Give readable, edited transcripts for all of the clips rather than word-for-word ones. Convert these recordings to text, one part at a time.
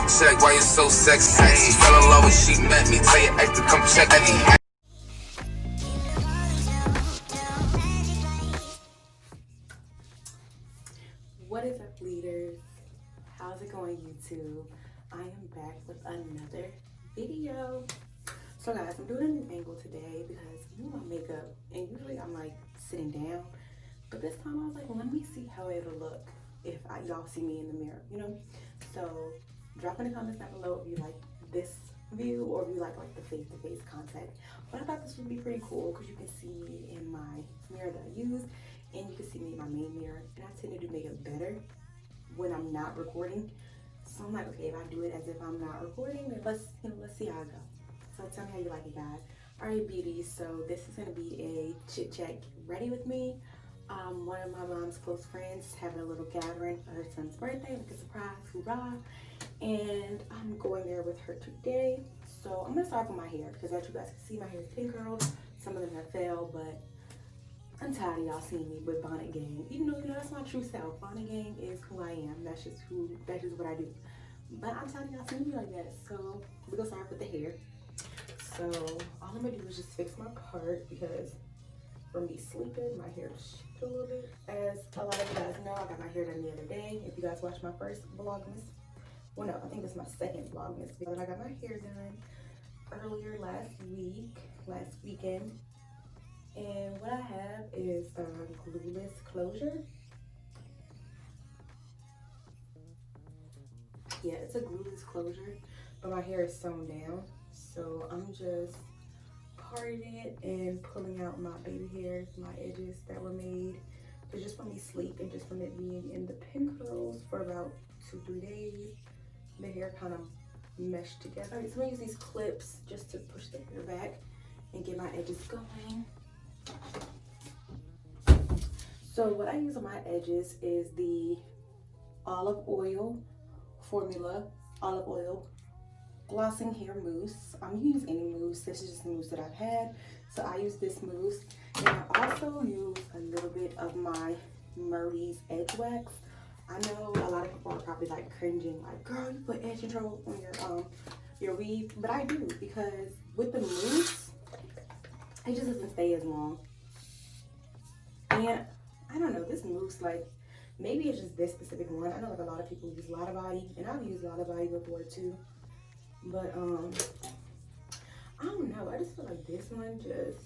check. Why you so sexy? She fell in love when she met me. Tell your ex to come check me. What is up, leaders? How's it going, YouTube? I am back with another video. So guys, I'm doing a new angle today because you know my makeup, and usually I'm like sitting down, but this time I was like, let me see how it'll look if y'all see me in the mirror, you know? So drop in the comments down below if you like this view or if you like the face-to-face contact. But I thought this would be pretty cool because you can see me in my mirror that I use, and you can see me in my main mirror. And I tend to do makeup better when I'm not recording. So I'm like, okay, if I do it as if I'm not recording, then let's see how it goes. So tell me how you like it, guys. All right, beauties. So this is gonna be a chit chat ready with me. One of my mom's close friends is having a little gathering for her son's birthday, like a surprise, hoorah! And I'm going there with her today. So I'm gonna start with my hair because as you guys can see, my hair is pin curled. Some of them have fell, but I'm tired of y'all seeing me with bonnet gang. Even though that's my true self. Bonnet gang is who I am. That's just what I do. But I'm tired of y'all seeing me like that. So we're gonna start with the hair. So all I'm gonna do is just fix my part because from me sleeping, my hair shifted a little bit. As a lot of you guys know, I got my hair done the other day. If you guys watched my first VLOGMAS, well no, I think it's my second VLOGMAS, because I got my hair done earlier last weekend. And what I have is glueless closure. Yeah, it's a glueless closure, but my hair is sewn down. So I'm just parting it and pulling out my baby hairs, my edges that were made. But just from me sleep and just from it being in the pin curls for about 2-3 days, the hair kind of meshed together. All right, so I'm gonna use these clips just to push the hair back and get my edges going. So what I use on my edges is the olive oil formula, olive oil glossing hair mousse. You can use any mousse. This is just the mousse that I've had. So I use this mousse. And I also use a little bit of my Murray's Edge Wax. I know a lot of people are probably like cringing, like, girl, you put edge control on your weave. But I do, because with the mousse, it just doesn't stay as long. And I don't know, this mousse, like, maybe it's just this specific one. I know like a lot of people use Lotta Body, and I've used Lotta Body before too. But I don't know, I just feel like this one it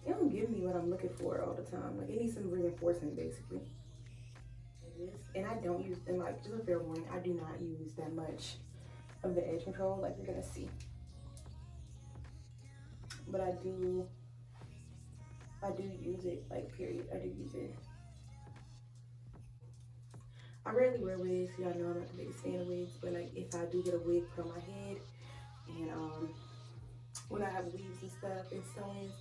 don't give me what I'm looking for all the time. Like, it needs some reinforcement basically. And I don't use, and like, just a fair warning, I do not use that much of the edge control, like you're gonna see. But I do use it, like, period. I do use it. I rarely wear wigs. Y'all know I'm not the biggest fan of wigs, but like, if I do get a wig put on my head, and when I have weaves and stuff and sew-ins,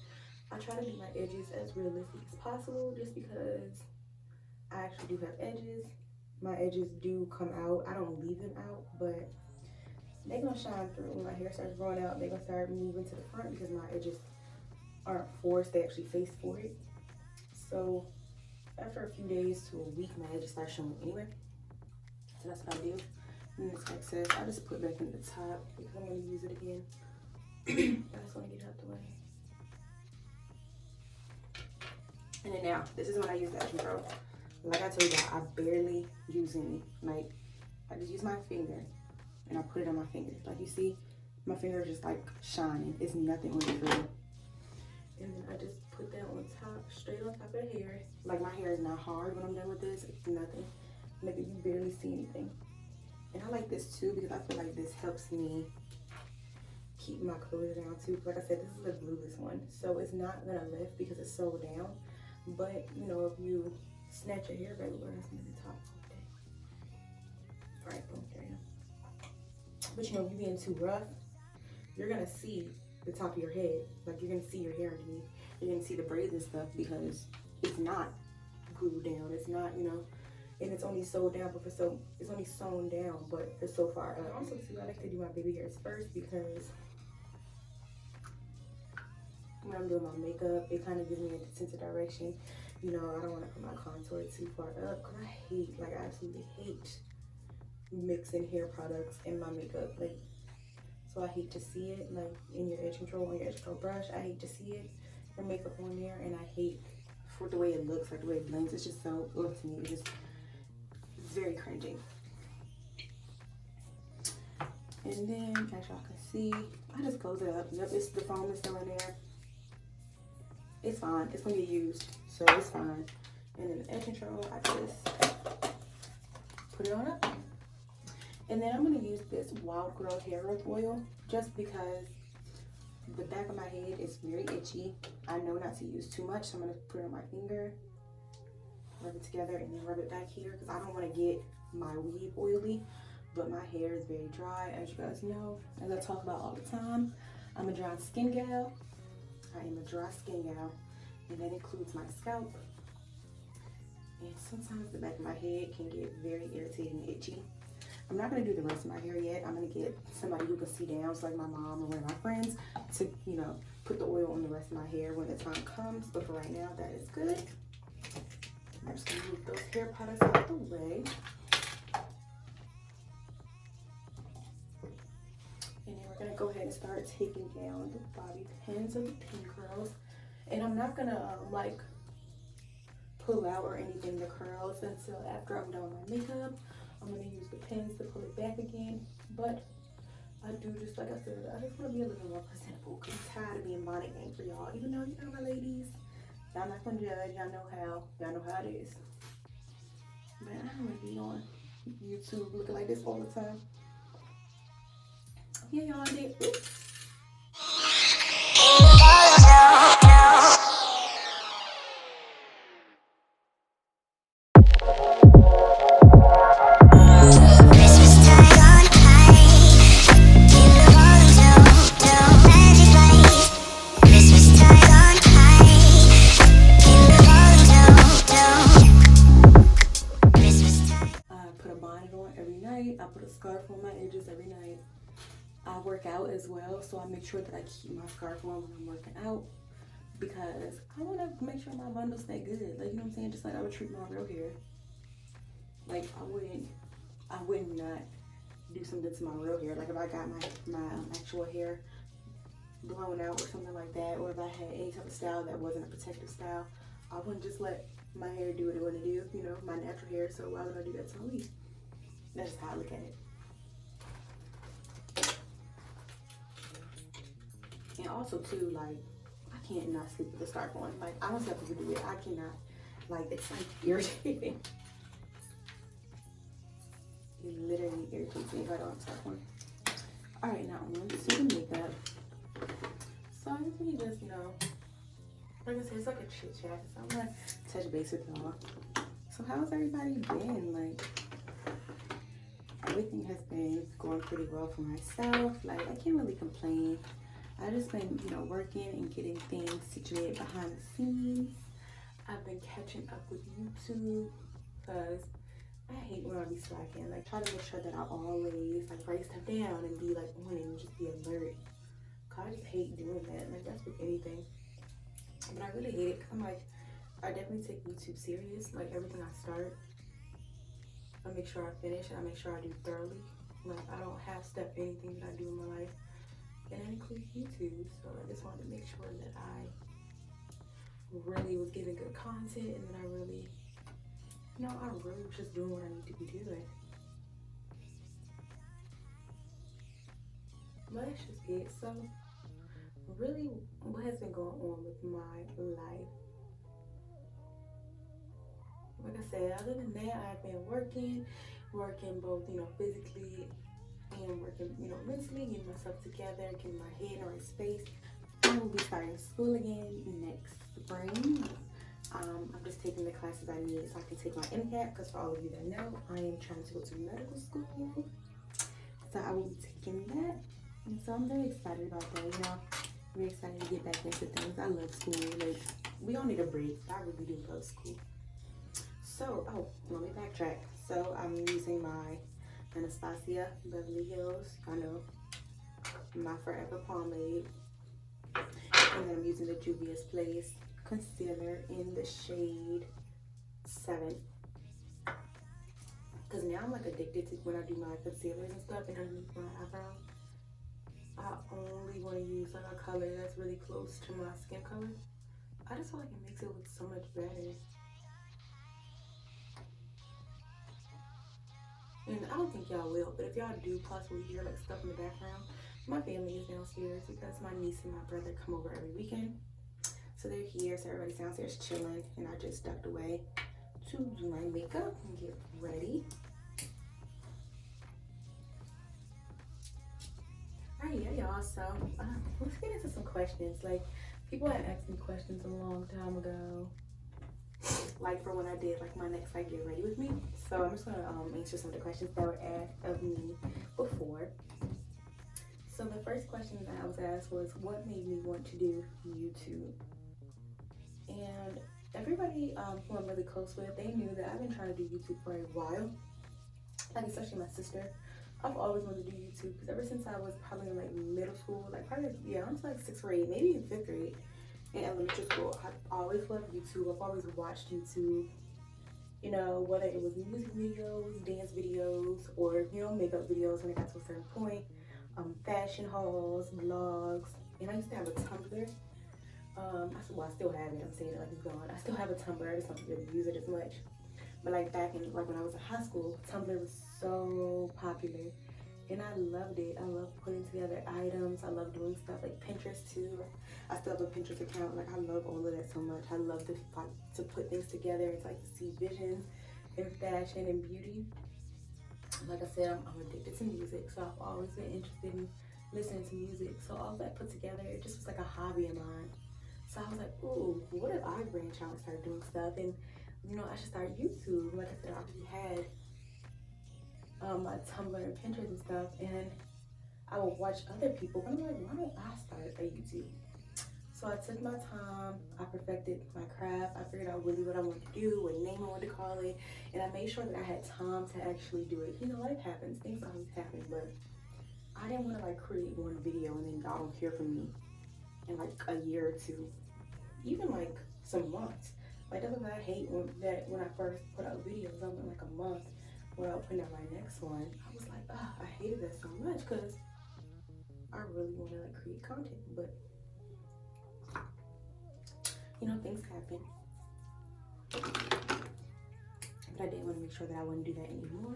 I try to make my edges as realistic as possible, just because I actually do have edges. My edges do come out. I don't leave them out, but they're gonna shine through when my hair starts growing out. They're gonna start moving to the front because my edges aren't forced, they actually face for it. So after a few days to a week, my edges start showing anyway. So that's what I do. And this excess, I just put back in the top because I'm gonna use it again. I just wanna get it out the way. And then now, this is when I use the edge control. Like I told y'all, I barely use any. Like, I just use my finger and I put it on my finger. Like, you see, my finger is just like shining. It's nothing on the finger. And then I just put that on top, straight on top of the hair. Like, my hair is not hard when I'm done with this. It's nothing. Like, you barely see anything. And I like this too because I feel like this helps me keep my clothes down too. Like I said, this is a glueless one, so it's not gonna lift because it's sewed down. But you know, if you snatch your hair back, we're gonna see the top. Okay. All right, boom, there you go. But you know, if you're being too rough, you're gonna see the top of your head. Like, you're gonna see your hair underneath. You're gonna see the braids and stuff because it's not glued down. It's not, you know, and it's only sewed down, but it's only sewn down, but it's so far up. Also too, I like to do my baby hairs first because when I'm doing my makeup, it kind of gives me a sense of direction. You know, I don't want to put my contour too far up because I absolutely hate mixing hair products in my makeup. Like, so I hate to see it, like in your edge control, on your edge control brush. I hate to see it, your makeup on there, and I hate for the way it looks, like the way it blends. It's just so ugh to me. It's very cringing. And then, as y'all can see, I just close it up. Yep, it's the foam is still in there. It's fine. It's gonna get used, so it's fine. And then the edge control, I just put it on up. And then I'm gonna use this Wild Girl hair growth oil just because the back of my head is very itchy. I know not to use too much, so I'm gonna put it on my finger, rub it together, and then rub it back here because I don't want to get my weave oily, but my hair is very dry, as you guys know. As I talk about all the time, I'm a dry skin gal. I am a dry skin gal, and that includes my scalp. And sometimes the back of my head can get very irritating and itchy. I'm not gonna do the rest of my hair yet. I'm gonna get somebody who can see down, so like my mom or one of my friends, to, you know, put the oil on the rest of my hair when the time comes. But for right now, that is good. I'm just gonna move those hair products out of the way. And then we're gonna go ahead and start taking down the bobby pins and the pin curls. And I'm not gonna like pull out or anything the curls until after I'm done with my makeup. I'm gonna use the pins to pull it back again, but I do, just like I said, I just want to be a little more presentable because I'm tired of being monogaming for y'all. Even though, you know, my ladies, y'all not gonna judge, y'all know how it is. But I don't want to be on YouTube looking like this all the time. Yeah, y'all did. I put a scarf on my edges every night. I work out as well, so I make sure that I keep my scarf on when I'm working out because I want to make sure my bundles stay good. Like, you know what I'm saying? Just like I would treat my real hair. Like, I would not do something to my real hair. Like, if I got my actual hair blown out or something like that, or if I had any type of style that wasn't a protective style, I wouldn't just let my hair do what it want to do, you know, my natural hair. So why would I do that to me? That's just how I look at it. And also too, like, I can't not sleep with the scarf on. Like, I don't see how people do it. I cannot. Like, it's like irritating. It literally irritates me if I don't have scarf on. Alright, now I'm going to do the makeup. So I'm really just, you know, like I said, it's like a chit chat. So I'm gonna touch base with y'all. So how's everybody been? Like, everything has been going pretty well for myself. Like, I can't really complain. I just been, you know, working and getting things situated behind the scenes. I've been catching up with YouTube because I hate when I be slacking. Like, try to make sure that I always like write stuff down and be like on it and just be alert. Cause I just hate doing that. Like, that's with anything. But I really hate it because I'm like, I definitely take YouTube serious. Like, everything I start, I make sure I finish and I make sure I do thoroughly. Like, I don't half step anything that I do in my life. And that includes YouTube. So I just wanted to make sure that I really was giving good content and that I really, you know, I really was just doing what I need to be doing. But that's just it. So really, what has been going on with my life? Like I said, other than that, I've been working both, you know, physically and working, you know, mentally, getting myself together, getting my head in the right space. I will be starting school again next spring. I'm just taking the classes I need so I can take my MCAT, because for all of you that know, I am trying to go to medical school. So I will be taking that. And so I'm very excited about that, you know. I'm very excited to get back into things. I love school. Like, we all need a break. I really do love school. So, let me backtrack. So I'm using my Anastasia Beverly Hills, I know, my Forever Pomade. And then I'm using the Juvia's Place concealer in the shade 7. Because now I'm like addicted to when I do my concealers and stuff and underneath my eyebrow. I only want to use like a color that's really close to my skin color. I just feel like it makes it look so much better. And I don't think y'all will, but if y'all do possibly hear like stuff in the background, my family is downstairs because my niece and my brother come over every weekend. So they're here, so everybody's downstairs chilling, and I just ducked away to do my makeup and get ready. Alright, yeah, y'all, so let's get into some questions. Like, people had asked me questions a long time ago, like for when I did like my next like get ready with me. So I'm just gonna answer some of the questions that were asked of me before. So the first question that I was asked was, what made me want to do YouTube? And everybody who I'm really close with, they knew that I've been trying to do YouTube for a while. Like, especially my sister. I've always wanted to do YouTube because ever since I was probably in like middle school, like probably, yeah, I was like 6th grade, maybe even 5th grade in elementary school, I've always loved YouTube. I've always watched YouTube, you know, whether it was music videos, dance videos, or, you know, makeup videos when it got to a certain point, fashion hauls, vlogs, and I used to have a Tumblr. I still have it. I'm saying it like it's gone. I still have a Tumblr. I just don't really use it as much. But like back in, like when I was in high school, Tumblr was so popular, and I loved it. I love putting together items. I love doing stuff like Pinterest too. I still have a Pinterest account. Like, I love all of that so much. I love to put things together and to like to see visions in fashion and beauty. Like I said, I'm addicted to music, so I've always been interested in listening to music. So all that put together, it just was like a hobby of mine. So I was like, ooh, what if I branch out and start doing stuff? And, you know, I should start YouTube. Like I said, I already had my Tumblr and Pinterest and stuff, and I would watch other people, but I'm like, why don't I start a YouTube? So I took my time, I perfected my craft, I figured out really what I wanted to do, what name I wanted to call it, and I made sure that I had time to actually do it. You know, life happens, things always happen, but I didn't want to like create one video and then y'all don't hear from me in like a year or two, even like some months. Like, that's what I hate when I first put out videos, I went like a month without putting out my next one. I was like, I hated that so much because I really want to like create content, but you know, things happen. But I did want to make sure that I wouldn't do that anymore.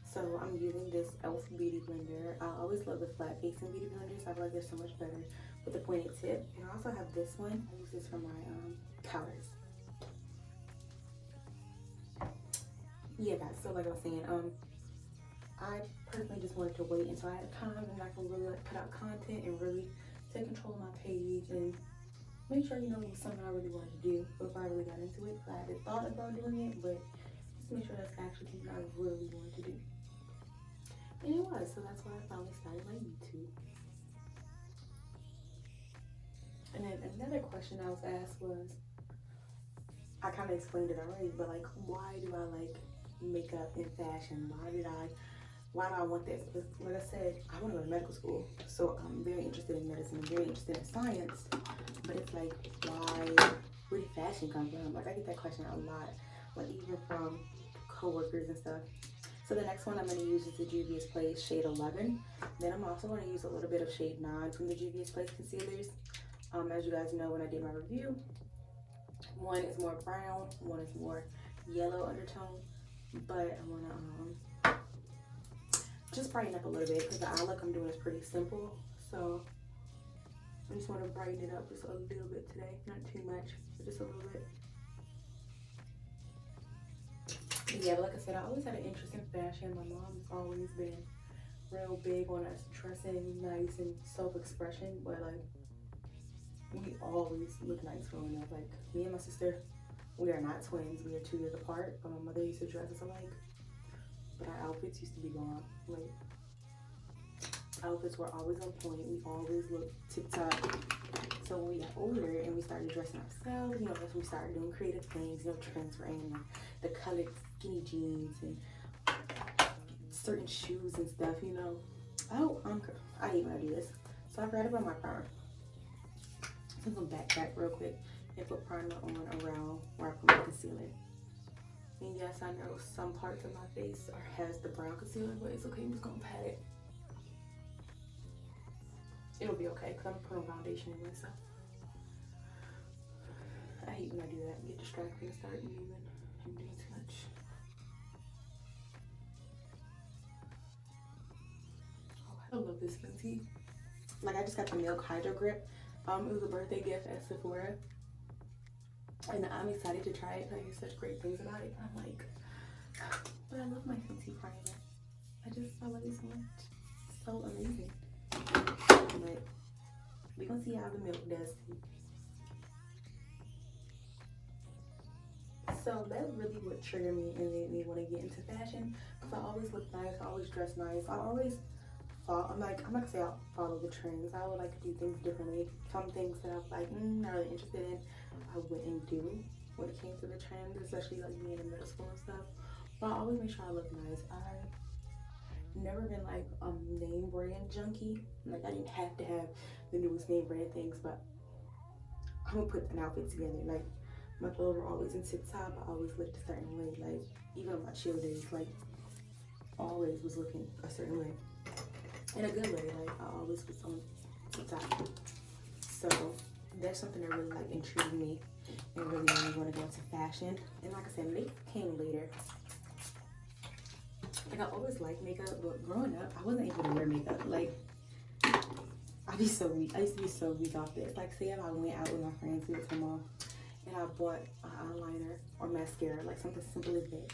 So I'm using this e.l.f. beauty blender. I always love the flat facing beauty blenders. I feel like they're so much better with the pointed tip. And I also have this one. I use this for my powders. Yeah, guys, so like I was saying, I personally just wanted to wait until I had time and I can really like put out content and really take control of my page and make sure, you know, it was something I really wanted to do before I really got into it. I had thought about doing it, but just make sure that's actually something I really wanted to do. And it was, so that's why I finally started my YouTube. And then another question I was asked was, I kind of explained it already, but like, why do I like makeup and fashion? Why do I want this? Because like I said, I want to go to medical school, so I'm very interested in medicine. I'm very interested in science, but it's like, where did fashion come from? Like, I get that question a lot, like even from coworkers and stuff. So the next one I'm going to use is the Juvia's Place Shade 11. Then I'm also going to use a little bit of Shade 9 from the Juvia's Place concealers. As you guys know, when I did my review, one is more brown, one is more yellow undertone, but I'm gonna just brighten up a little bit because the eye look I'm doing is pretty simple. So I just want to brighten it up just a little bit today, not too much, but just a little bit. Yeah, but like I said, I always had an interest in fashion. My mom's always been real big on us dressing nice and self-expression, but like, we always look nice growing up. Like, me and my sister, we are not twins. We are 2 years apart, but my mother used to dress us alike. But our outfits used to be gone. Like, outfits were always on point. We always looked tip-top. So when we got older and we started dressing ourselves, you know, that's when we started doing creative things, you know, trends were in, the colored skinny jeans and certain shoes and stuff, you know. Oh, I hate when I do this. So I forgot about my primer. So I'm gonna backtrack real quick and put primer on around where I put my concealer. And yes, I know some parts of my face has the brown concealer, but it's okay. I'm just gonna pat it. It'll be okay because I'm gonna put on foundation anyway. So I hate when I do that and get distracted and start moving and doing too much. Oh, I love this Fenty. Like, I just got the Milk Hydro Grip. It was a birthday gift at Sephora. And I'm excited to try it. I hear such great things about it. I'm like, but I love my Fenty primer. I love it so much. It's so amazing. But we're gonna see how the milk does. So that's really what triggered me and made me want to get into fashion. Because I always look nice, I always dress nice. I always I'm not gonna say I'll follow the trends. I would like to do things differently. Some things that I'm like, not really interested in, I wouldn't do when it came to the trends, especially like being in middle school and stuff. But I always make sure I look nice. I've never been like a name brand junkie. Like, I didn't have to have the newest name brand things, but I'm gonna put an outfit together. Like, my clothes were always in tip top. I always looked a certain way. Like, even on my chill days, like, always was looking a certain way. In a good way, like, I always was on tip top. So that's something that really like intrigued me and really made me want to go into fashion. And like I said, makeup came later. Like, I always liked makeup, but growing up, I wasn't able to wear makeup. Like, I'd be so weak. I used to be so weak off this. Like, say if I went out with my friends, we would come off, and I bought an eyeliner or mascara, like something simple as that.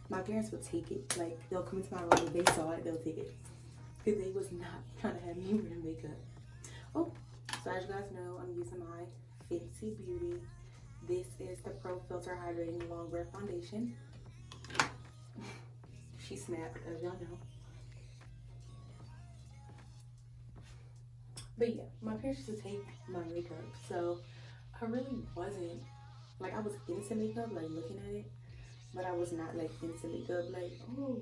My parents would take it. Like, they'll come into my room, they saw it, they'll take it. Because they was not trying to have me wear makeup. Oh, so as you guys know, I'm using my Fenty Beauty. This is the Pro Filter Hydrating Long Wear Foundation. She snapped, as y'all know. But yeah, my parents used to take my makeup, so I really wasn't, like, I was into makeup, like looking at it, but I was not like into makeup, like, oh,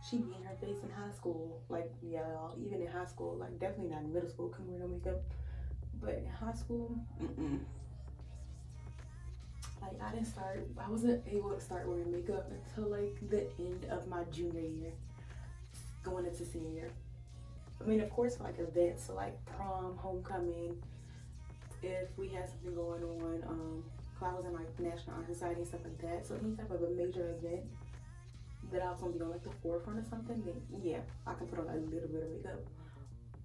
she beat her face in high school. Like, yeah, even in high school, like, definitely not in middle school, couldn't wear no makeup, but in high school, like, I wasn't able to start wearing makeup until like the end of my junior year, going into senior year. I mean, of course, like events, so like prom, homecoming, if we had something going on, cause I was in like National Honor Society and stuff like that. So any type of a major event that I was gonna be on like the forefront or something, then yeah, I can put on a little bit of makeup.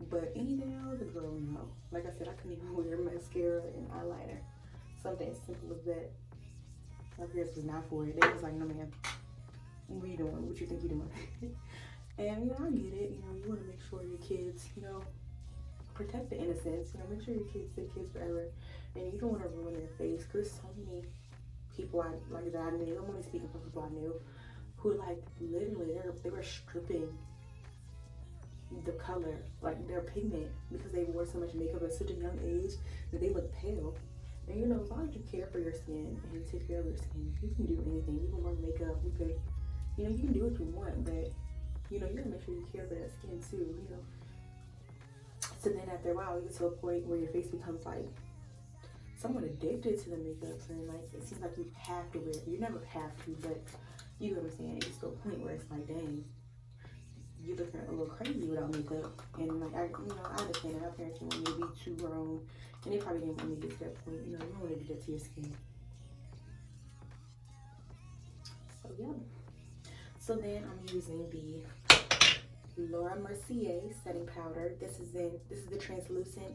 But anything else, girl, no. Like I said, I couldn't even wear mascara and eyeliner. Something as simple as that. My parents was not for it. They was like, no ma'am, what you doing? What you think you doing? And, you know, I get it. You know, you want to make sure your kids, you know, protect the innocence. You know, make sure your kids stay kids forever. And you don't want to ruin their face. Because so many people that I knew, I'm only speaking for people I knew, who, like, literally, they were stripping the color, like, their pigment, because they wore so much makeup at such a young age that they look pale. And, you know, as long as you care for your skin and you take care of your skin, you can do anything. You can wear makeup. You can, you know, you can do what you want, but you know, you gotta make sure you care for that skin too, you know. So then after a while, you get to a point where your face becomes like somewhat addicted to the makeup, and like it seems like you have to wear it. You never have to, but you know what I'm saying. It gets to a point where it's like, dang, you looking a little crazy without makeup. And like, I understand that our parents didn't want me to be too grown, and they probably didn't want me to get to that point. You know, you don't want to do that to your skin. So yeah. So then I'm using the Laura Mercier setting powder. This is the translucent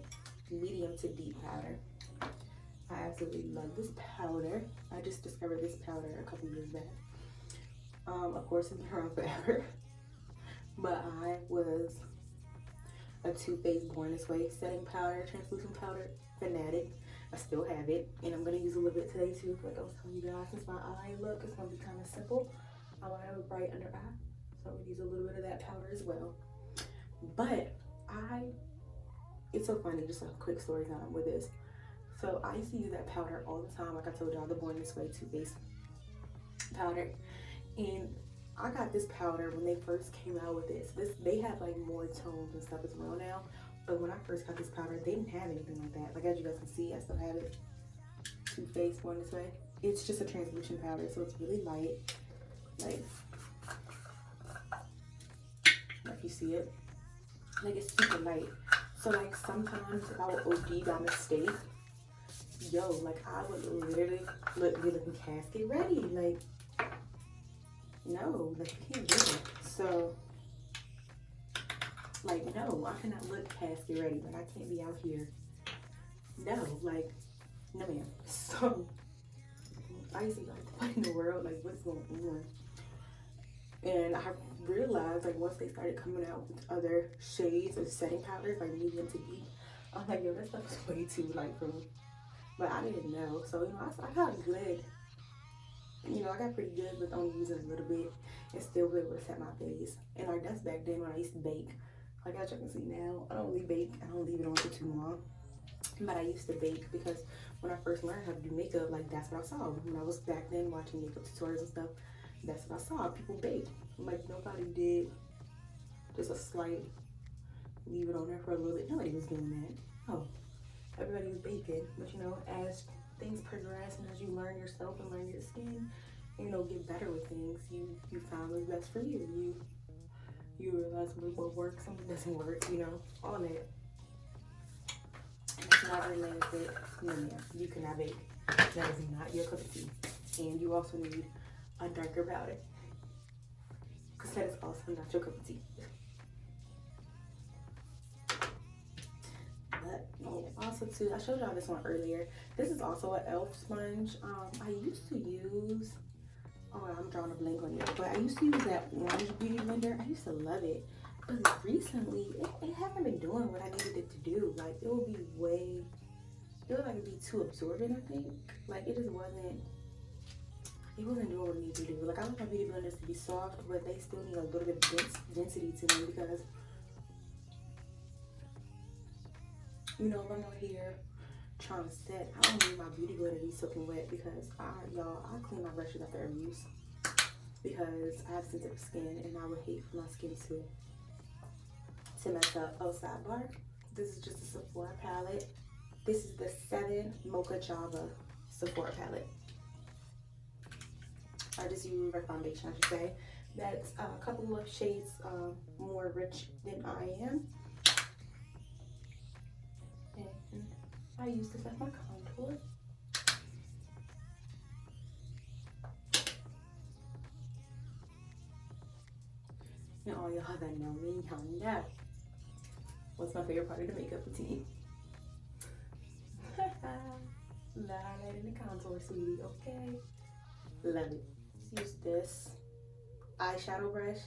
medium to deep powder. I absolutely love this powder. I just discovered this powder a couple years back. Of course, it's been around forever. But I was a Too Faced Born This Way setting powder, translucent powder fanatic. I still have it, and I'm gonna use a little bit today too. Like I was telling you guys, since my eye look is gonna be kind of simple, I want to have a bright under eye, so I'm gonna use a little bit of that powder as well. But it's so funny, just a quick story time with this. So I used to use that powder all the time, like I told y'all, the Born This Way Too Faced powder. And I got this powder when they first came out with this. They have like more tones and stuff as well now. But when I first got this powder, they didn't have anything like that. Like as you guys can see, I still have it. Too Faced Born This Way. it's just a translucent powder, so it's really light. Like if you see it, like it's super light. So like sometimes if I would OD by mistake, yo, like I would literally be looking casket ready. Like no, like you can't do it. So like no, I cannot look casket ready. Like I can't be out here. No, like no ma'am. So I used to be like, what in the world? Like what's going on? And I realized, like, once they started coming out with other shades of setting powders, like medium to deep, I'm like, yo, that stuff is way too light for me. But I didn't know. So, you know, I got good. You know, I got pretty good with only using a little bit and still be able to set my face. And like, that's back then when I used to bake. Like, as you can see now, I don't really bake. I don't leave it on for too long. But I used to bake because when I first learned how to do makeup, like, that's what I saw. When I was back then watching makeup tutorials and stuff, that's what I saw. People bake. Like, nobody did just a slight leave it on there for a little bit. Nobody was doing that. Oh, everybody was baking. But, you know, as things progress and as you learn yourself and learn your skin, you know, get better with things, you find what's best for you. You realize what works and what doesn't work, you know, all that. And it's not related to, no, yeah, you cannot bake. That is not your cup of tea. And you also need a darker powder, because that is also not your cup of tea. But yeah, also too, I showed y'all this one earlier. This is also an e.l.f. sponge. I used to use, oh, I'm drawing a blank on it, but I used to use that orange beauty blender. I used to love it, but recently it haven't been doing what I needed it to do. Like it would be way, it would like be too absorbent. I think like it just wasn't. It wasn't doing what it needed to do. Like I like my beauty blenders to be soft, but they still need a little bit of density to them because, you know, if I'm out here trying to set, I don't need my beauty blender to be soaking wet because I clean my brushes after every use because I have sensitive skin and I would hate for my skin to mess up. Oh, sidebar. This is just a Sephora palette. This is the 7 Mocha Java Sephora palette. I just use my foundation, I should say. That's a couple of shades more rich than I am. And I use this as my contour. And all y'all that know me, y'all know what's my favorite part of the makeup routine. The highlight and the contour, sweetie, okay? Love it. Use this eyeshadow brush,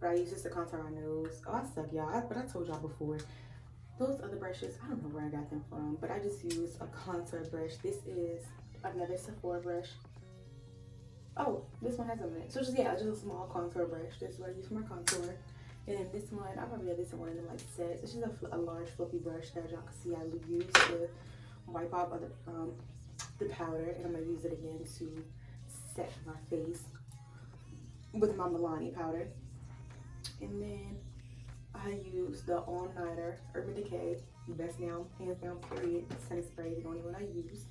but I use this to contour my nose. Oh, I suck, y'all. But I told y'all before, those other brushes, I don't know where I got them from, but I just use a contour brush. This is another Sephora brush. Oh, this one has a mint. So just, yeah, just a small contour brush. This is what I use for my contour. And then this one, I probably have this in one of them like sets. It's just a large fluffy brush that y'all can see I use to wipe off the powder. And I'm going to use it again to set my face with my Milani powder. And then I use the All Nighter Urban Decay, best now, hands down, period, setting spray, the only one I use.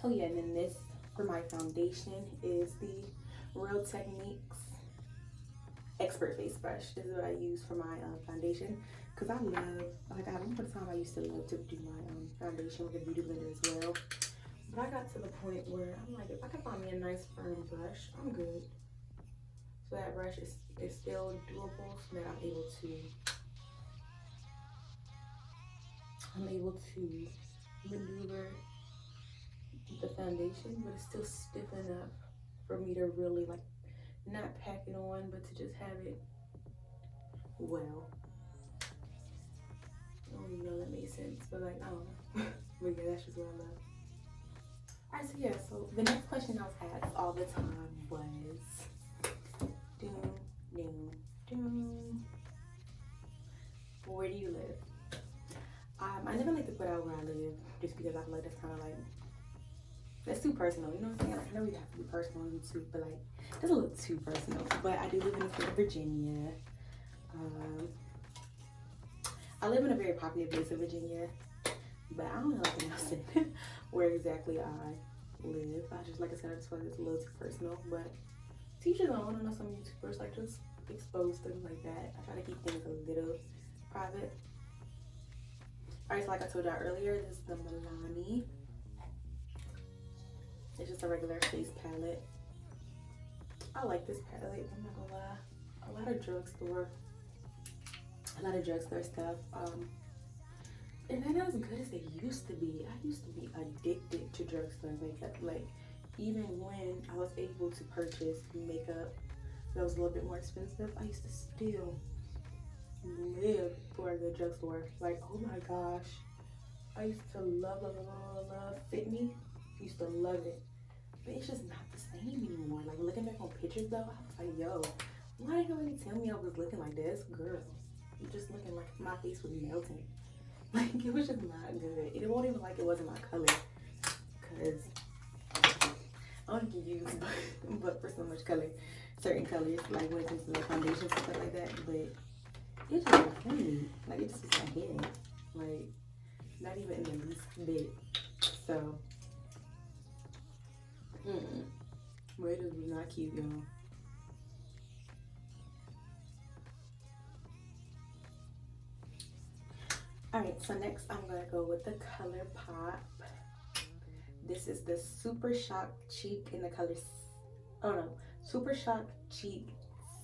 Oh yeah, and then this for my foundation is the Real Techniques Expert Face Brush. This is what I use for my foundation because I love, like at one time I used to love to do my foundation with a beauty blender as well. But I got to the point where I'm like, if I can find me a nice firm brush, I'm good. So that brush is still doable so that I'm able to maneuver the foundation, but it's still stiff enough for me to really like not pack it on, but to just have it well. I don't even know if that made sense, but like, I don't know. But yeah, that's just what I love. Alright, so yeah, so the next question I was asked all the time was, where do you live? I never like to put out where I live just because I feel like that's kind of like, that's too personal, you know what I'm saying? Like, I know you have to be personal on YouTube, but like, that's a little too personal. But I do live in the state of Virginia. I live in a very popular place in Virginia. But I don't know like announcing where exactly I live. I just, like I said, I just feel like it's a little too personal. But teachers don't want to know some YouTubers like just expose things like that. I try to keep things a little private. Alright, so like I told y'all earlier, this is the Milani. It's just a regular face palette. I like this palette, I'm not gonna lie. A lot of drugstore stuff. And they're not as good as they used to be. I used to be addicted to drugstore makeup. Like, even when I was able to purchase makeup that was a little bit more expensive, I used to still live for a good drugstore. Like, oh my gosh, I used to love Fit Me. Used to love it, but it's just not the same anymore. Like, looking back on pictures though, I was like, yo, why didn't nobody tell me I was looking like this? Girl, you just looking like my face was melting. Like, it was just not good. It won't even like it wasn't my color, cause I don't get used but for so much color, certain colors, like when it comes to like foundations and stuff like that. But it just wasn't me. Like, it just was my head. Like, not even in the least bit. So, well, it just was not cute, y'all. Alright, so next I'm gonna go with the Color Pop. This is the Super Shock Cheek in the color, Super Shock Cheek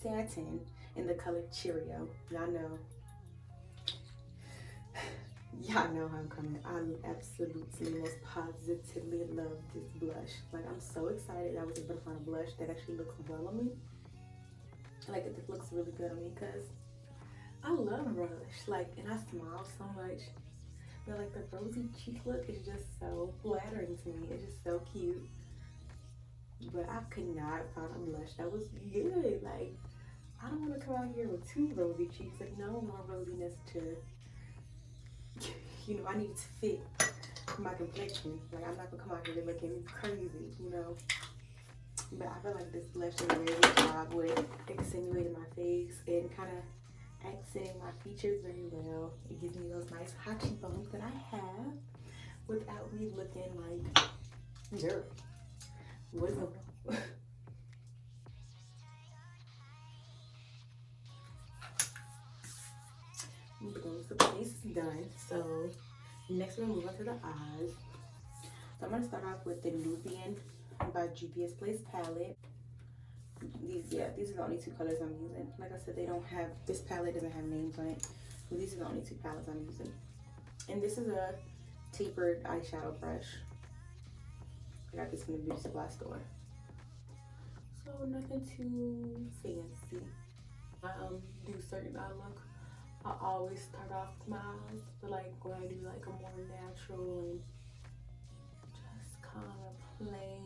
Satin in the color Cheerio. Y'all know how I'm coming. I absolutely, most positively love this blush. Like, I'm so excited I was able to find a blush that actually looks well on me. Like, it looks really good on me, because I love blush. Like, and I smile so much. But like, the rosy cheek look is just so flattering to me. It's just so cute. But I could not find a blush that was good. Like, I don't want to come out here with too rosy cheeks. Like, no more rosiness to, you know, I need to fit my complexion. Like, I'm not gonna come out here looking crazy, you know. But I feel like this blush does a very good job with accentuating my face and kind of accenting my features very well. It gives me those nice high cheekbones that I have without me looking like, girl, what is going on? So the face is done. So next we're moving on to the eyes. So I'm gonna start off with the Nubian by Juvia's Place palette. These are the only two colors I'm using. Like I said, this palette doesn't have names on it. So these are the only two palettes I'm using. And this is a tapered eyeshadow brush. I got this from the beauty supply store. So nothing too fancy. Do certain eye look. I always start off with my eyes, but like when I do like a more natural and just kind of plain,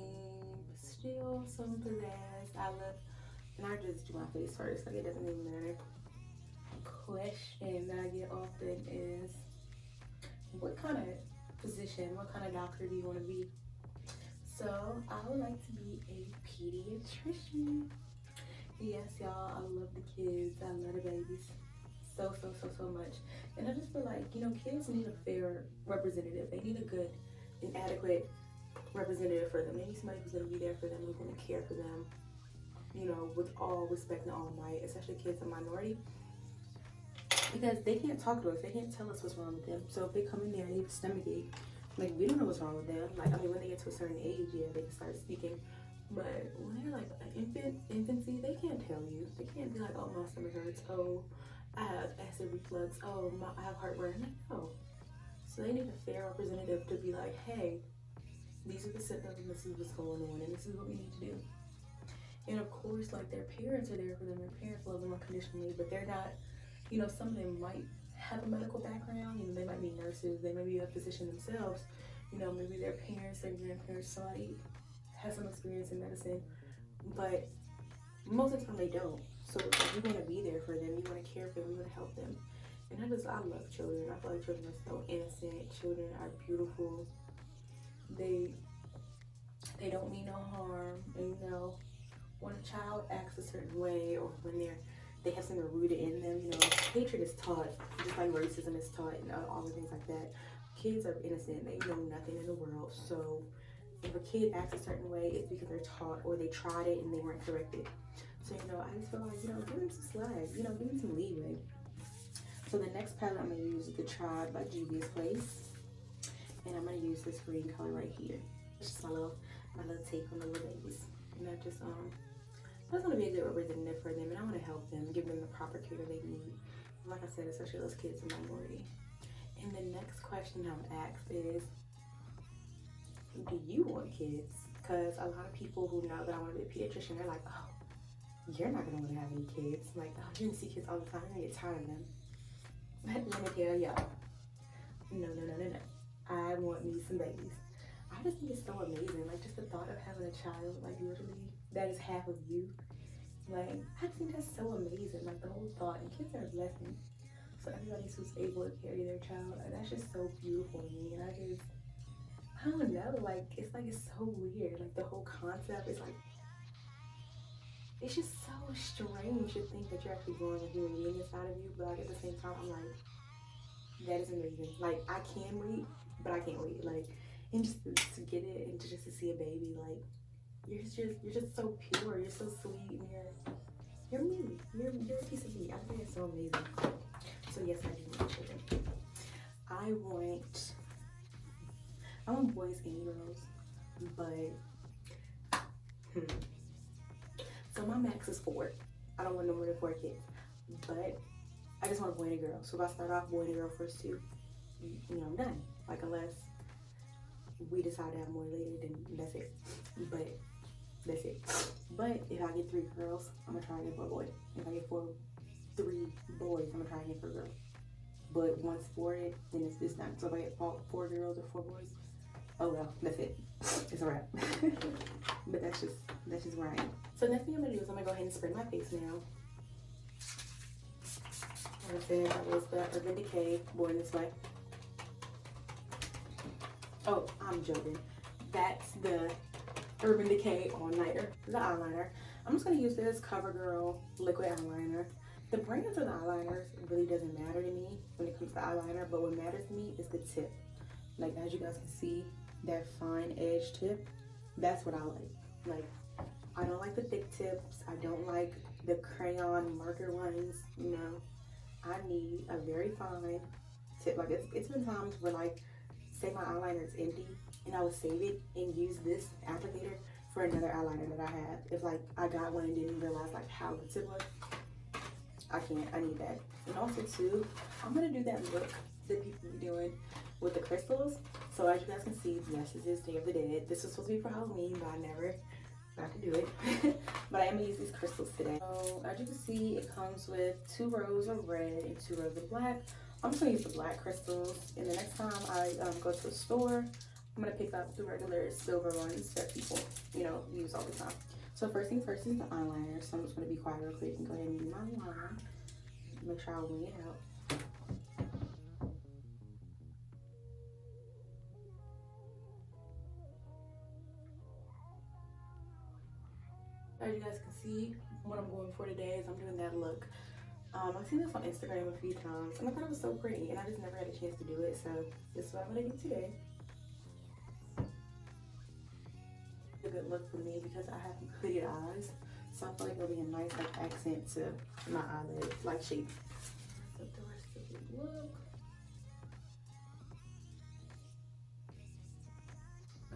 but still some pizzazz eye look, and I just do my face first. Like, it doesn't even matter. Question that I get often is, what kind of physician, what kind of doctor do you want to be? So I would like to be a pediatrician. Yes, y'all, I love the kids. I love the babies so much. And I just feel like, you know, kids need a fair representative. They need a good and adequate representative for them. They need somebody who's going to be there for them, who's going to care for them, you know, with all respect and all might, especially kids of minority. Because they can't talk to us. They can't tell us what's wrong with them. So if they come in there and they have a stomachache, like, we don't know what's wrong with them. Like, I mean, when they get to a certain age, yeah, they can start speaking. But when they're like an infancy, they can't tell you. They can't be like, oh, my stomach hurts. Oh, I have acid reflux. Oh, I have heartburn. Like, no. So they need a fair representative to be like, hey, these are the symptoms and this is what's going on and this is what we need to do. And of course, like, their parents are there for them. Their parents love them unconditionally, but they're not, you know, some of them might have a medical background. You know, they might be nurses. They might be a physician themselves. You know, maybe their parents, their grandparents, somebody has some experience in medicine, but most of the time they don't. So it's like, you want to be there for them, you want to care for them, you want to help them. And I love children. I feel like children are so innocent. Children are beautiful. They don't mean no harm. And, you know, when a child acts a certain way, or when they have something rooted in them, you know, hatred is taught, just like racism is taught and all the things like that. kids are innocent. They know nothing in the world. So if a kid acts a certain way, it's because they're taught or they tried it and they weren't corrected. So, you know, I just feel like, you know, give them some slack, you know, give them some leeway. So the next palette I'm going to use is the Tribe by Juvia's Place. And I'm going to use this green color right here. It's just my little take on the little babies. And I just want to be a good representative for them, and I want to help them, give them the proper care they need. Like I said, especially those kids in minority. And the next question I'm asked is, do you want kids? Because a lot of people who know that I want to be a pediatrician, they're like, oh, you're not going to want to have any kids. I'm like, oh, you're going to see kids all the time. You're going to get tired of them. But let me tell y'all, no. I want me some babies. I just think it's so amazing. Like, just the thought of having a child, like, literally, that is half of you. Like, I think that's so amazing. Like, the whole thought. And kids are a blessing. So everybody who's able to carry their child, that's just so beautiful to me. And I don't know. Like, it's so weird. Like, the whole concept is like, it's just so strange to think that you're actually growing a human being inside of you. But like, at the same time, I'm like, that is amazing. Like, I can wait, but I can't wait. Like, and just to get it and just to see a baby, like, you're just so pure, you're so sweet, and you're me. You're a piece of me. I think it's so amazing. So yes, I do want children. I want boys and girls, but so my max is 4. I don't want no more than 4 kids, but I just want a boy and a girl. So if I start off boy and a girl first 2, you know, I'm done. Like, unless we decide to have more later, then that's it. But that's it. But if I get 3 girls, I'm gonna try again for a boy. If I get 3 boys, I'm gonna try again for a girl. But once 4 it, then it's done. So if I get 4 girls or 4 boys, oh well, that's it. It's a wrap. But that's just where I am. So next thing I'm gonna do is I'm gonna go ahead and spray my face now. Like I said, that was the Urban Decay Born This Way. Oh, I'm joking. That's the Urban Decay All-Nighter, the eyeliner. I'm just going to use this CoverGirl liquid eyeliner. The brand of the eyeliners really doesn't matter to me when it comes to eyeliner, but what matters to me is the tip. Like, as you guys can see, that fine edge tip, that's what I like. Like, I don't like the thick tips. I don't like the crayon marker ones, you know. I need a very fine tip. Like, it's been times where, like, say my eyeliner is empty and I would save it and use this applicator for another eyeliner that I have. If like I got one and didn't realize like how the tip was, I need that. And also too, I'm gonna do that look that people be doing with the crystals. So as you guys can see, yes, this is Day of the Dead. This was supposed to be for Halloween, but I never got to do it. But I am gonna use these crystals today. So as you can see, it comes with 2 rows of red and 2 rows of black. I'm just gonna use the black crystals, and the next time I go to a store, I'm gonna pick up the regular silver ones that people, you know, use all the time. So first thing first is the eyeliner. So I'm just gonna be quiet real quick and go ahead and do my line. Make sure I wing it out. As you guys can see, what I'm going for today is I'm doing that look. I've seen this on Instagram a few times, and I thought it was so pretty, and I just never had a chance to do it, so this is what I'm gonna do today. A good look for me because I have hooded eyes, so I feel like it'll be a nice like accent to my eyelid like shape. So the rest of the look.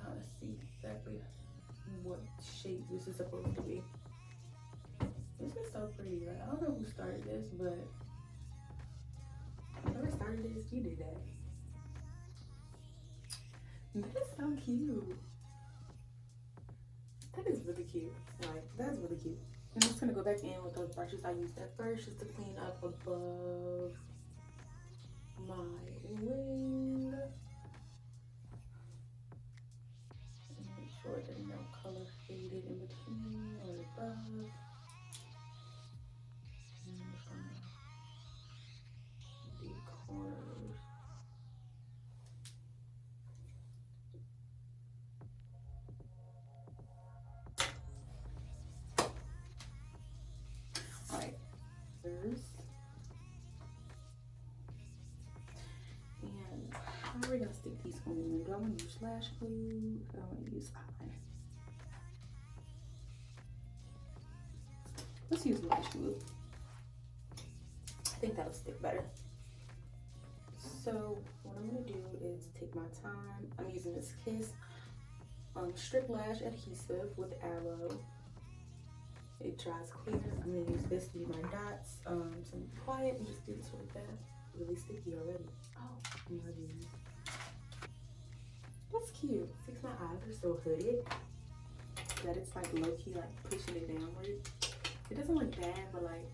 Let's see exactly what shape this is supposed to be. This is so pretty. Like, I don't know who started this, but whoever started this, you did that. That is so cute. That is really cute. Like, that's really cute. I'm just gonna go back in with those brushes I used at first just to clean up above my wing. And make sure that no color faded in between or above. And I'm just gonna do corners. Alright. And how are we're gonna stick these on. Do I want to use lash glue? Or do I want to use eyeliner? Let's use lash glue. I think that'll stick better. So what I'm gonna do is take my time. I'm using this Kiss strip lash adhesive with aloe. It dries clear. I'm gonna use this to be my dots. So be quiet and just do this really fast. Really sticky already. Oh my goodness. That's cute. Since my eyes are so hooded that it's like low key like pushing it downward. It doesn't look bad, but like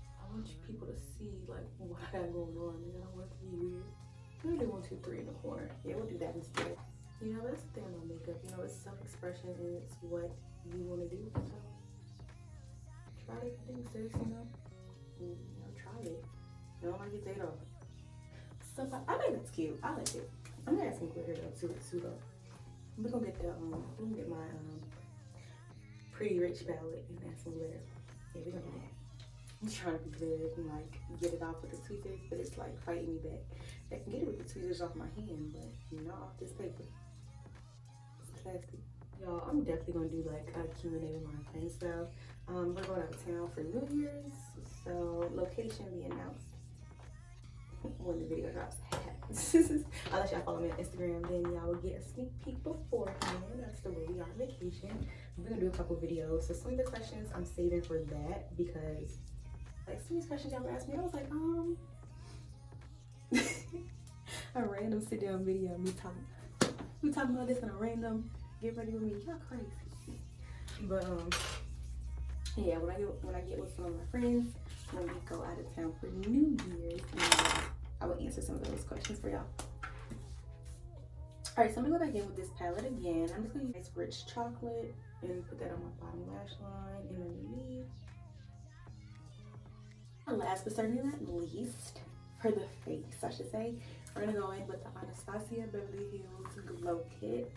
I want you people to see like what I got going on, and I don't want it to be weird. I'm gonna do 1, 2, 3 in the corner. Yeah, we'll do that instead. You know, that's the thing about makeup. You know, it's self-expression and it's what you want to do. So try different things, sis. You know, try it. You don't like it, take it off. So I think that's cute. I like it. I'm gonna add some glitter though to it too though. We're gonna get the we're gonna get my Pretty Rich palette and add some glitter. Yeah, we're gonna do that. I'm trying to be good and like get it off with the tweezers, but it's like fighting me back. I can get it with the tweezers off my hand, but not off this paper. It's plastic. Y'all, I'm definitely gonna do like a Q&A with my friends though. We're going out of town for New Year's, so location be announced when the video drops. Unless y'all follow me on Instagram, then y'all will get a sneak peek beforehand. That's the way we are on vacation. We're gonna do a couple videos. So some of the questions I'm saving for that because like some of these questions y'all asked me, I was like, a random sit down video of me talking about this and a random get ready with me. Y'all crazy. But yeah, when I get with some of my friends, when we go out of town for New Year's, I will answer some of those questions for y'all. Alright, so I'm gonna go back in with this palette again. I'm just gonna use nice rich chocolate and put that on my bottom lash line and underneath. Last but certainly not least, for the face, I should say, we're gonna go in with the Anastasia Beverly Hills Glow Kit.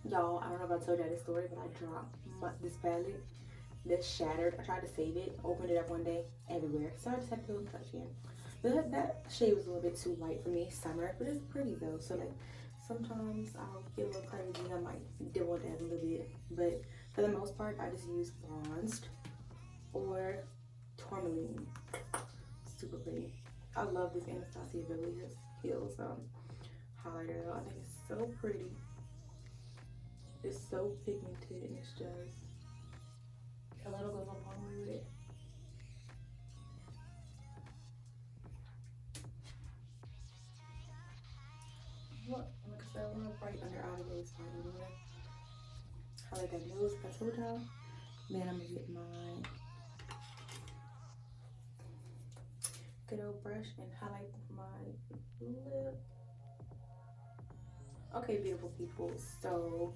Y'all, I don't know if I told y'all this story, but I dropped this palette. This shattered. I tried to save it, opened it up one day, everywhere. So I just had to go and touch it. But that shade was a little bit too light for me, summer, but it's pretty though. So like sometimes I'll get a little crazy. I might deal with that a little bit, but for the most part, I just use bronzed or tourmaline. Super pretty. I love this Anastasia Beverly Hills highlighter though. I think it's so pretty. It's so pigmented and it's just a little goes a long way with it. Look, like I said, I want to right under eye really fine. You know that? Highlight that nose, like I told y'all. Then I'm gonna get my good old brush and highlight my lip. Okay, beautiful people. So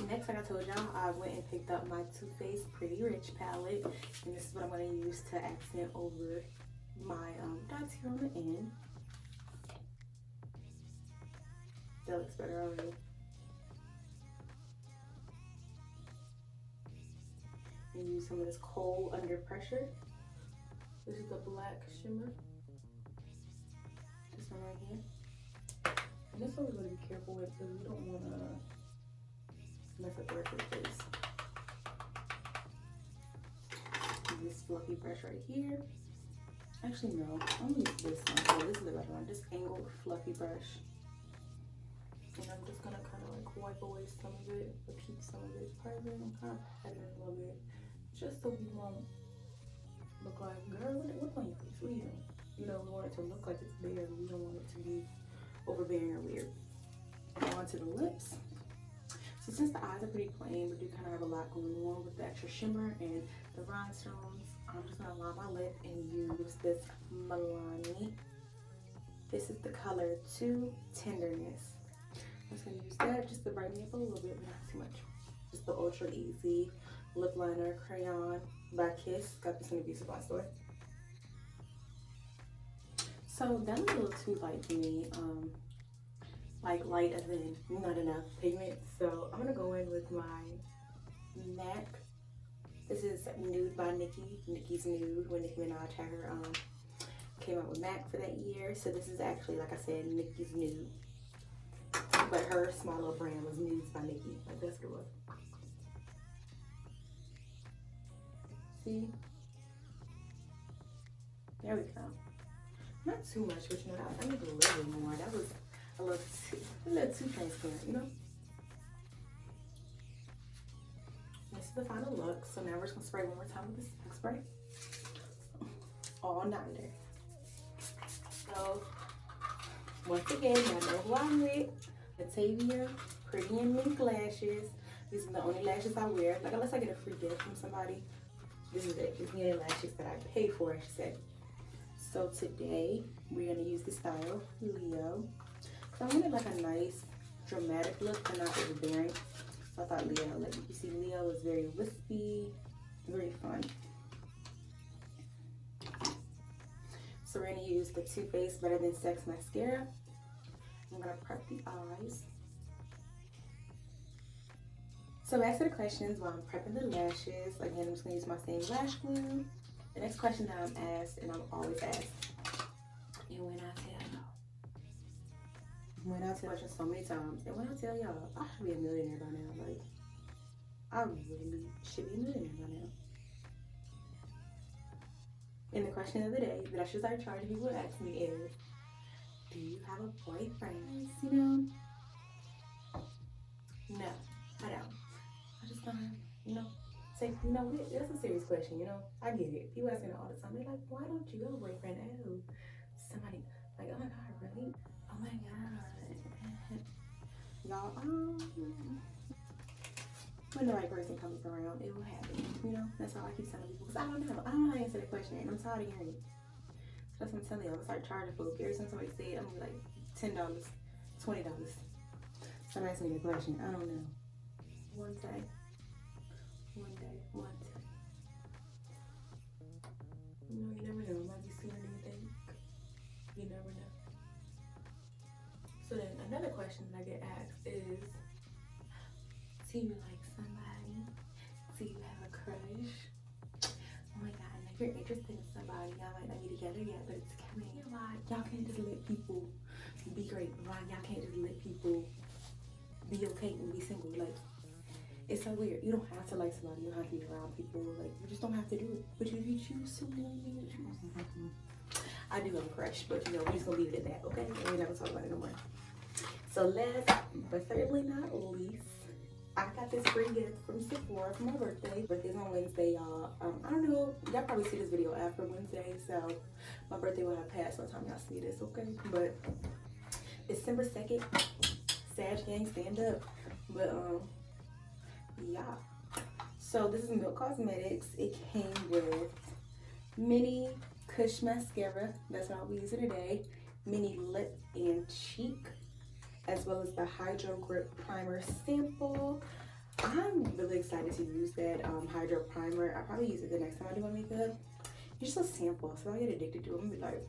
next, like I told y'all, I went and picked up my Too Faced Pretty Rich palette, and this is what I'm going to use to accent over my dots here on the end. That looks better already. And use some of this Kohl Under Pressure. This is the black shimmer. This one right here. And this one we're going to be careful with because we don't want to mess up the rest of the face. This fluffy brush right here. Actually, no. I'm gonna use this one. Oh, this is the better one. This angled fluffy brush. And I'm just gonna kind of like wipe away some of it, but keep some of it present. I'm kind of patting it a little bit, just so we won't look like, girl, what's on your face? What are you doing? You know, we want it to look like it's bare, but we don't want it to be overbearing or weird. On to the lips. So since the eyes are pretty plain, but do kind of have a lot going on with the extra shimmer and the rhinestones, I'm just gonna line my lip and use this Milani. This is the color 2 Tenderness. I'm just gonna use that just to brighten me up a little bit, not too much. Just the Ultra Easy Lip Liner Crayon by Kiss. Got this in a Beauty Supply store. So that was a little too light for me. Like light as in not enough pigment. So I'm gonna go in with my MAC. This is Nude by Nicki. Nicki's Nude when Nicki Minaj had her came out with MAC for that year. So this is actually, like I said, Nikki's nude. But her small little brand was Nudes by Nikki. Like that's what it was. See? There we go. Not too much, but you know, I need a little bit more. That was a little too transparent, you know? This is the final look. So now we're just gonna spray one more time with this spray. All nighter. So once again, y'all know who I'm with. Latavia Pretty and Mink lashes. These are the only lashes I wear. Like unless I get a free gift from somebody. This is it. These are the lashes that I pay for, I should say. So today we're gonna use the style Leo. So I wanted like a nice dramatic look, but not overbearing. So I thought Leo, like you see, Leo is very wispy, very fun. So we're gonna use the Too Faced Better Than Sex mascara. I'm gonna prep the eyes. So back to the questions while I'm prepping the lashes. Again, I'm just gonna use my same lash glue. The next question that I'm asked, and I'm always asked, and when I tell y'all so many times, and when I tell y'all, I should be a millionaire by now. Like, I really should be a millionaire by now. And the question of the day that I should start charging people to ask me is, do you have a boyfriend? You know? No, I don't. I just don't have, you know? Say, you know, that's a serious question, you know? I get it. People ask me all the time. They're like, why don't you have a boyfriend? Oh, somebody, like, oh my God, really? Oh my God. Y'all, when the right person comes around, it will happen, you know? That's all I keep telling people. Because I don't know how to answer the question, and I'm tired of hearing it. So that's what I'm telling you. I'm going to start charging folks. Every time somebody say it, I'm going to be like, $10, $20. Somebody ask me the question. I don't know. One day. You know, you never know. It might be sooner than you think. You never know. So then another question that I get asked is, do you like somebody? Do you have a crush? Oh my God, and if you're interested in somebody, y'all might not be together yet, but it's coming. You know why? Y'all can't just let people be great. Why y'all can't just let people be okay and be single? Like, it's so weird. You don't have to like somebody. You don't have to be around people. Like, you just don't have to do it. But if you choose to, you choose. I do have a crush, but you know, we're just gonna leave it at that, okay? And we're not gonna talk about it no more. So last, but certainly not least, I got this free gift from Sephora for my birthday. Birthday's on Wednesday, y'all. I don't know, y'all probably see this video after Wednesday, so my birthday will have passed by the time y'all see this, okay? But December 2nd, Sag Gang, stand up. But yeah. So this is Milk Cosmetics. It came with mini Kush mascara. That's what I'll be using today. Mini lip and cheek, as well as the Hydro Grip Primer sample. I'm really excited to use that Hydro Primer. I'll probably use it the next time I do my makeup. It's just a sample, so I get addicted to it. I'm gonna be like,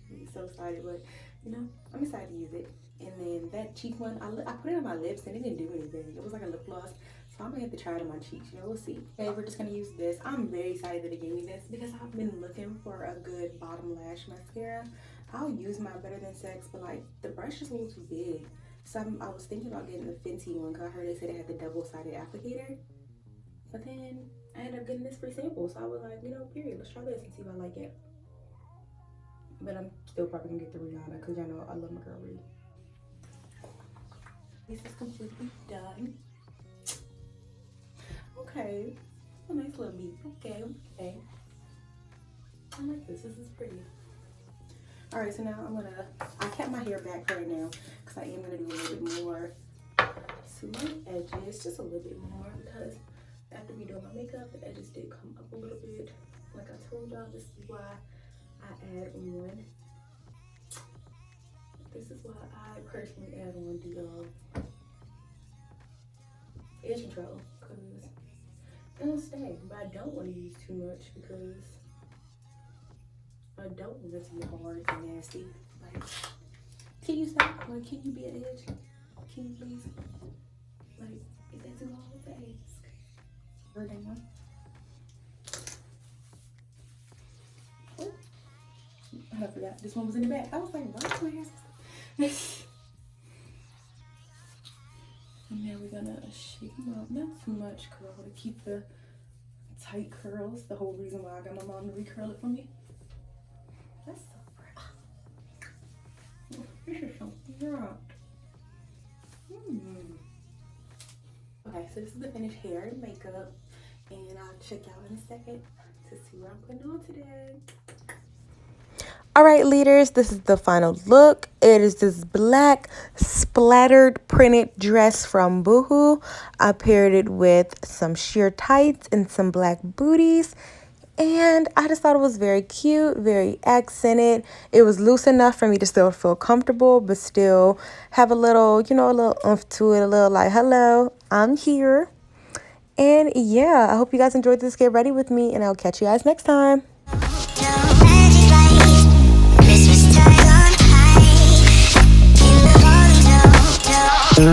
I'm so excited, but you know, I'm excited to use it. And then that cheek one, I put it on my lips and it didn't do anything. It was like a lip gloss. So I'm gonna have to try it on my cheeks, you know, we'll see. Okay, we're just gonna use this. I'm very excited that it gave me this because I've been looking for a good bottom lash mascara. I'll use my Better Than Sex, but like the brush is a little too big. So I was thinking about getting the Fenty one because I heard they said it had the double-sided applicator. But then I ended up getting this free sample. So I was like, you know, period, let's try this and see if I like it. But I'm still probably gonna get the Rihanna because y'all know I love my girl Rih. This is completely done. Okay, a nice little beat. Okay. I like this. This is pretty. All right, so now I kept my hair back right now because I am gonna do a little bit more to my edges, just a little bit more, because after we do my makeup, the edges did come up a little bit. Like I told y'all, this is why I add on. This is why I personally add on the edge control, because it'll stay, but I don't want to use too much because I don't want it to be hard and nasty. Like, can you stop? Like, can you be an edge? Can you please? Like, is that too hard to ask? Her down. Oh. I forgot this one was in the back. I was like, why do I have this? And now we're gonna shake them up. Not too much curl to keep the tight curls. The whole reason why I got my mom to recurl it for me. That's so pretty. This is so rough. Okay, so this is the finished hair and makeup. And I'll check y'all in a second to see what I'm putting on today. All right, leaders, this is the final look. It is this black splattered printed dress from Boohoo. I paired it with some sheer tights and some black booties. And I just thought it was very cute, very accented. It was loose enough for me to still feel comfortable, but still have a little, you know, a little oomph to it, a little like, hello, I'm here. And yeah, I hope you guys enjoyed this Get Ready With Me, and I'll catch you guys next time. In